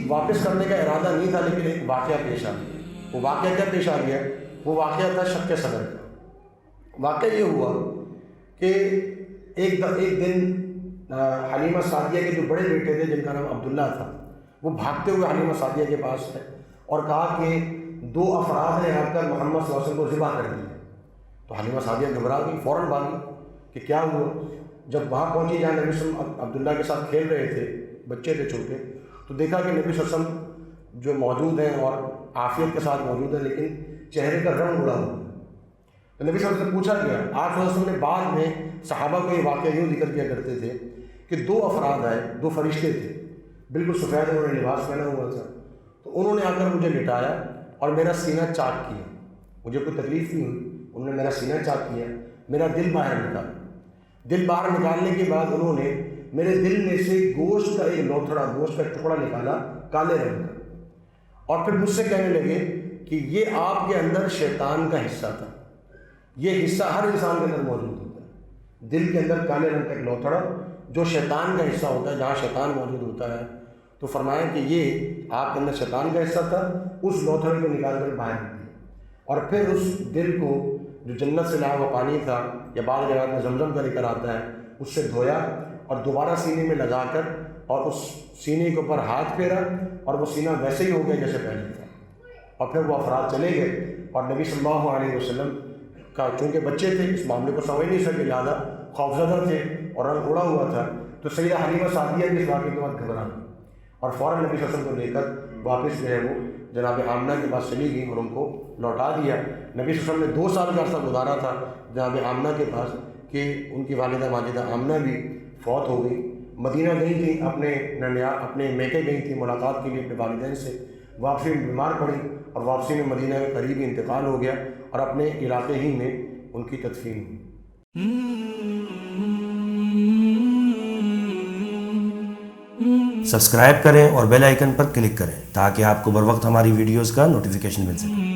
واپس کرنے کا ارادہ نہیں تھا، لیکن ایک واقعہ پیش آ گیا۔ وہ واقعہ کیا پیش آ گیا؟ وہ واقعہ تھا شق صدر کا۔ واقعہ یہ ہوا کہ ایک دن حلیمہ سعدیہ کے جو بڑے بیٹے تھے جن کا نام عبداللہ تھا، وہ بھاگتے ہوئے حلیمہ سعدیہ کے پاس ہے اور کہا کہ 2 افراد نے آ کر محمد صلی اللہ علیہ وسلم کو ذبح کر دیا۔ تو حلیمہ سعدیہ گھبرا گئی، فوراً بھاگی کہ کیا ہوا۔ جب وہاں پہنچی جہاں نبی صلی اللہ علیہ وسلم عبداللہ کے ساتھ کھیل رہے تھے، بچے تھے چھوٹے، تو دیکھا کہ نبی صلی اللہ علیہ وسلم جو موجود ہیں اور عافیت کے ساتھ موجود ہیں، لیکن چہرے کا رنگ اڑا ہوا ہے۔ تو نبی صلی اللہ علیہ وسلم سے پوچھا گیا، آپ صلی اللہ علیہ وسلم نے بعد میں صحابہ کو یہ واقعہ یوں ذکر کیا کرتے تھے کہ 2 افراد آئے، 2 فرشتے تھے، بالکل سفید انہوں نے لباس پہنا ہوا تھا، تو انہوں نے آ کر مجھے لٹایا اور میرا سینہ چاک کیا، مجھے کوئی تکلیف نہیں ہوئی، انہوں نے میرا سینہ چاک کیا، میرا دل باہر نکالا۔ دل باہر نکالنے کے بعد انہوں نے میرے دل میں سے گوشت کا ایک لوتھڑا، گوشت کا ایک ٹکڑا نکالا کالے رنگ کا، اور پھر مجھ سے کہنے لگے کہ یہ آپ کے اندر شیطان کا حصہ تھا۔ یہ حصہ ہر انسان کے اندر موجود ہوتا ہے، دل کے اندر کالے رنگ کا ایک لوتھڑا جو شیطان کا حصہ ہوتا ہے، جہاں شیطان موجود ہوتا ہے۔ تو فرمایا کہ یہ آپ کے اندر شیطان کا حصہ تھا، اس لوتھڑے کو نکال کر باہر نکلے، اور پھر اس دل کو جو جنت سے لایا ہوا پانی تھا یا بعض جگہ میں زمزم کا ذکر آتا ہے، اس سے دھویا اور دوبارہ سینے میں لگا کر اور اس سینے کے اوپر ہاتھ پھیرا، اور وہ سینہ ویسے ہی ہو گیا جیسے پہلے تھا۔ اور پھر وہ افراد چلے گئے، اور نبی صلی اللہ علیہ وسلم کا چونکہ بچے تھے اس معاملے کو سمجھ نہیں سکے، لہٰذا خوفزدہ تھے اور رنگ اڑا ہوا تھا، تو سیدہ حلیمہ سعدیہ بھی اس واقعے کے بعد گھبرا گئی اور فوراً نبی صلی اللہ علیہ وسلم کو لے کر واپس جو ہے وہ جناب آمنہ کے پاس چلی گئی اور ان کو لوٹا دیا۔ نبی صلی اللہ علیہ وسلم نے 2 سال کا عرصہ گزارا تھا جناب آمنہ کے پاس کہ ان کی والدہ ماجدہ آمنہ بھی فوت ہو گئی، مدینہ گئی تھیں، اپنے میکے گئی تھیں ملاقات کے لیے اپنے والدین سے، واپسی میں بیمار پڑی اور واپسی میں مدینہ میں قریب ہی انتقال ہو گیا اور اپنے علاقے ہی میں ان کی تدفین ہوئی۔ سبسکرائب کریں اور بیل آئیکن پر کلک کریں تاکہ آپ کو بر وقت ہماری ویڈیوز کا نوٹیفیکیشن مل سکے۔